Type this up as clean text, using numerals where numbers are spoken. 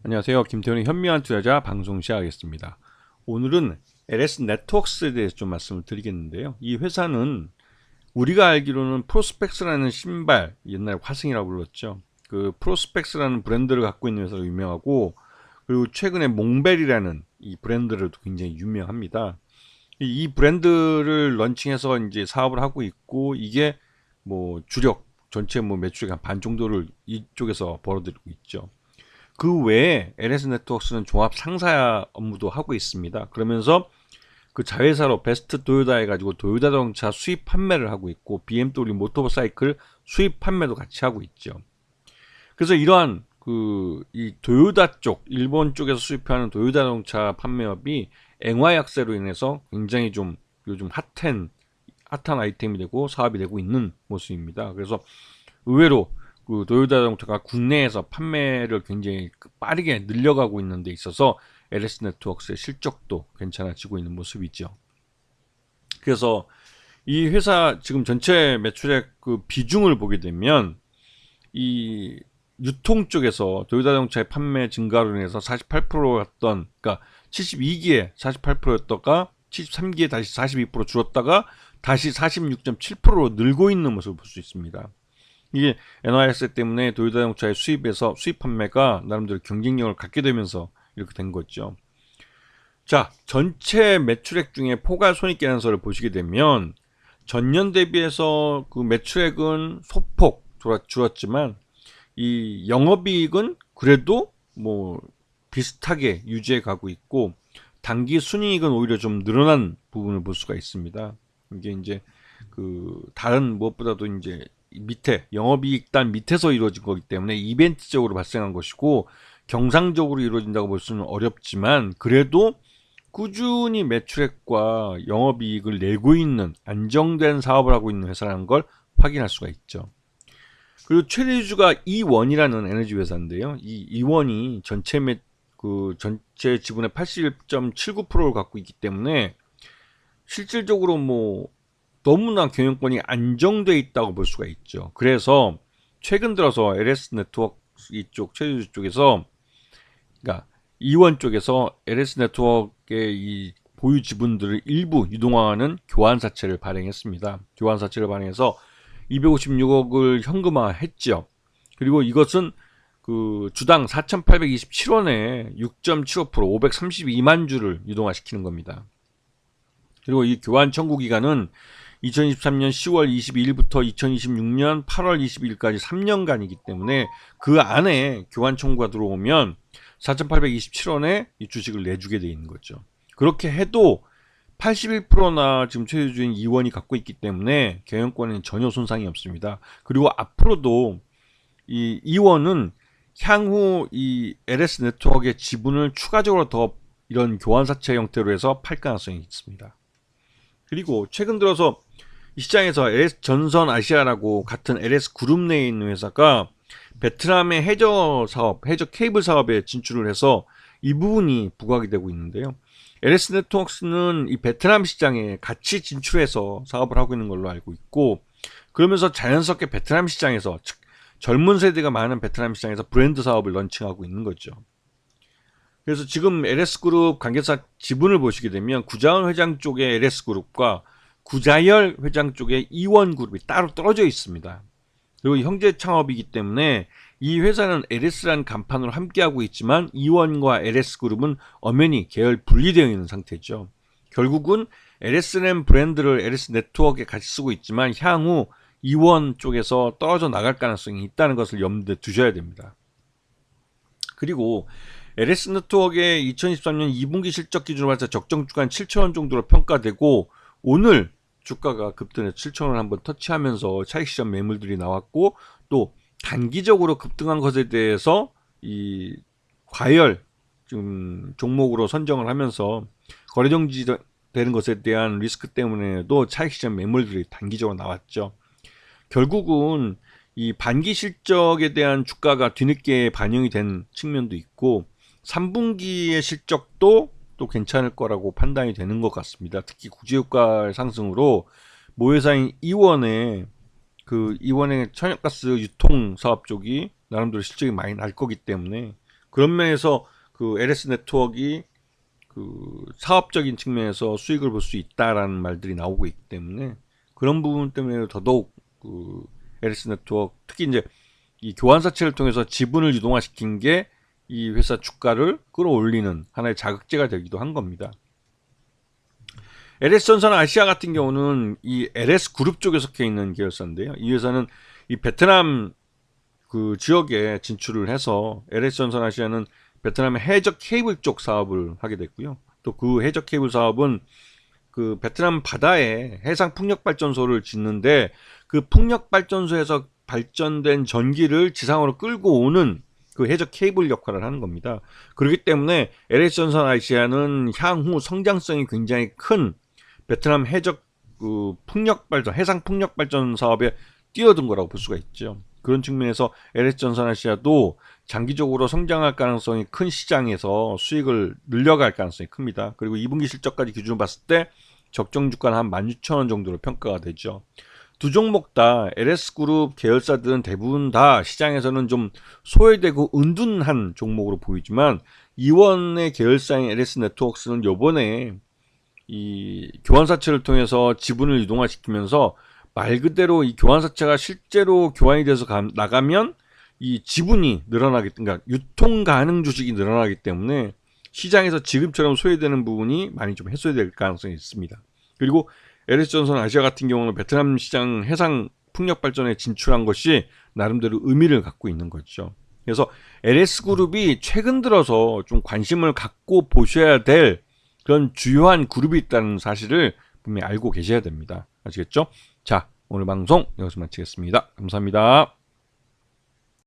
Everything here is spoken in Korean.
안녕하세요. 김태훈의 현명한 투자자 방송 시작하겠습니다. 오늘은 LS 네트워크스에 대해서 좀 말씀을 드리겠는데요. 이 회사는 우리가 알기로는 프로스펙스라는 신발, 옛날에 화승이라고 불렀죠. 그 프로스펙스라는 브랜드를 갖고 있는 회사로 유명하고, 그리고 최근에 몽벨이라는 이 브랜드로도 굉장히 유명합니다. 이 브랜드를 런칭해서 이제 사업을 하고 있고, 이게 뭐 주력 전체 뭐 매출의 한 반 정도를 이쪽에서 벌어들이고 있죠. 그 외에 LS 네트워크스는 종합 상사 업무도 하고 있습니다. 그러면서 그 자회사로 베스트 도요다 해가지고 도요타 자동차 수입 판매를 하고 있고, BMW 모터사이클 수입 판매도 같이 하고 있죠. 그래서 이러한 이 도요타 쪽, 일본 쪽에서 수입하는 도요타 자동차 판매업이 엔화 약세로 인해서 굉장히 좀 요즘 핫한 아이템이 되고 사업이 되고 있는 모습입니다. 그래서 의외로 그 도요타 자동차가 국내에서 판매를 굉장히 빠르게 늘려가고 있는 데 있어서 LS 네트워크스의 실적도 괜찮아지고 있는 모습이죠. 그래서 이 회사 지금 전체 매출액 그 비중을 보게 되면 이 유통 쪽에서 도요타 자동차의 판매 증가로 인해서 48%였던, 그러니까 72기에 48%였다가 73기에 다시 42% 줄었다가 다시 46.7%로 늘고 있는 모습을 볼 수 있습니다. 이게 엔화약세 때문에 도요타 자동차의 수입 판매가 나름대로 경쟁력을 갖게 되면서 이렇게 된 거죠. 자, 전체 매출액 중에 포괄손익계산서를 보시게 되면 전년 대비해서 그 매출액은 소폭 줄었지만 이 영업이익은 그래도 뭐 비슷하게 유지해 가고 있고, 당기 순이익은 오히려 좀 늘어난 부분을 볼 수가 있습니다. 이게 이제 그 다른 무엇보다도 이제 밑에 영업이익단 밑에서 이루어진 거기 때문에 이벤트적으로 발생한 것이고, 경상적으로 이루어진다고 볼 수는 어렵지만 그래도 꾸준히 매출액과 영업이익을 내고 있는 안정된 사업을 하고 있는 회사라는 걸 확인할 수가 있죠. 그리고 최대주주가 이원이라는 에너지 회사인데요. 이 이원이 전체 지분의 81.79%를 갖고 있기 때문에 실질적으로 뭐 너무나 경영권이 안정돼 있다고 볼 수가 있죠. 그래서 최근 들어서 LS 네트워크 이쪽 최대주주 쪽에서, 그러니까 이원 쪽에서 LS 네트워크의 이 보유 지분들을 일부 유동화하는 교환사채를 발행했습니다. 교환사채를 발행해서 256억을 현금화했죠. 그리고 이것은 그 주당 4,827원에 6.75% 532만 주를 유동화시키는 겁니다. 그리고 이 교환 청구 기간은 2023년 10월 22일부터 2026년 8월 22일까지 3년간이기 때문에 그 안에 교환 청구가 들어오면 4,827원에 이 주식을 내주게 되어 있는 거죠. 그렇게 해도 81%나 지금 최대주주인 이원이 갖고 있기 때문에 경영권에는 전혀 손상이 없습니다. 그리고 앞으로도 이 이원은 향후 이 LS 네트워크의 지분을 추가적으로 더 이런 교환사채 형태로 해서 팔 가능성이 있습니다. 그리고 최근 들어서 이 시장에서 LS 전선 아시아라고 같은 LS 그룹 내에 있는 회사가 베트남의 해저 케이블 사업에 진출을 해서 이 부분이 부각이 되고 있는데요. LS 네트워크스는 이 베트남 시장에 같이 진출해서 사업을 하고 있는 걸로 알고 있고, 그러면서 자연스럽게 베트남 시장에서, 즉 젊은 세대가 많은 베트남 시장에서 브랜드 사업을 런칭하고 있는 거죠. 그래서 지금 LS그룹 관계사 지분을 보시게 되면 구자원 회장 쪽의 LS그룹과 구자열 회장 쪽의 이원그룹이 따로 떨어져 있습니다. 그리고 형제 창업이기 때문에 이 회사는 LS라는 간판으로 함께하고 있지만 이원과 LS그룹은 엄연히 계열 분리되어 있는 상태죠. 결국은 LS라는 브랜드를 LS 네트워크에 같이 쓰고 있지만 향후 이원 쪽에서 떨어져 나갈 가능성이 있다는 것을 염두에 두셔야 됩니다. 그리고 LS 네트워크의 2023년 2분기 실적 기준으로 봐서 적정 주가 7,000원 정도로 평가되고, 오늘 주가가 급등해서 7,000원 한번 터치하면서 차익 시점 매물들이 나왔고, 또 단기적으로 급등한 것에 대해서 이 과열 좀 종목으로 선정을 하면서 거래 정지되는 것에 대한 리스크 때문에도 차익 시점 매물들이 단기적으로 나왔죠. 결국은 이 반기 실적에 대한 주가가 뒤늦게 반영이 된 측면도 있고, 3분기의 실적도 또 괜찮을 거라고 판단이 되는 것 같습니다. 특히 국제유가 상승으로 모회사인 이원의 천연가스 유통 사업 쪽이 나름대로 실적이 많이 날 거기 때문에 그런 면에서 그 LS 네트워크가 그 사업적인 측면에서 수익을 볼 수 있다라는 말들이 나오고 있기 때문에 그런 부분 때문에 더더욱 그 LS 네트워크 특히 이제 이 교환사채를 통해서 지분을 유동화시킨 게 이 회사 주가를 끌어올리는 하나의 자극제가 되기도 한 겁니다. LS전선 아시아 같은 경우는 이 LS 그룹 쪽에 속해 있는 계열사인데요. 이 회사는 이 베트남 그 지역에 진출을 해서 LS전선 아시아는 베트남의 해적 케이블 쪽 사업을 하게 됐고요. 또 그 해적 케이블 사업은 그 베트남 바다에 해상 풍력 발전소를 짓는데 그 풍력 발전소에서 발전된 전기를 지상으로 끌고 오는 그 해적 케이블 역할을 하는 겁니다. 그렇기 때문에 LS전선 아시아는 향후 성장성이 굉장히 큰 베트남 해적 그 풍력 발전, 해상 풍력 발전 사업에 뛰어든 거라고 볼 수가 있죠. 그런 측면에서 LS전선 아시아도 장기적으로 성장할 가능성이 큰 시장에서 수익을 늘려갈 가능성이 큽니다. 그리고 2분기 실적까지 기준으로 봤을 때 적정 주가는 한 16,000원 정도로 평가가 되죠. 두 종목 다 LS그룹 계열사들은 대부분 다 시장에서는 좀 소외되고 은둔한 종목으로 보이지만 이원의 계열사인 LS네트워크스는 요번에 이 교환사채를 통해서 지분을 유동화시키면서 말 그대로 이 교환사채가 실제로 교환이 돼서 나가면 이 지분이 늘어나기, 그러니까 유통 가능 주식이 늘어나기 때문에 시장에서 지금처럼 소외되는 부분이 많이 좀 해소될 가능성이 있습니다. 그리고 LS전선 아시아 같은 경우는 베트남 시장 해상 풍력 발전에 진출한 것이 나름대로 의미를 갖고 있는 거죠. 그래서 LS그룹이 최근 들어서 좀 관심을 갖고 보셔야 될 그런 주요한 그룹이 있다는 사실을 분명히 알고 계셔야 됩니다. 아시겠죠? 자, 오늘 방송 여기서 마치겠습니다. 감사합니다.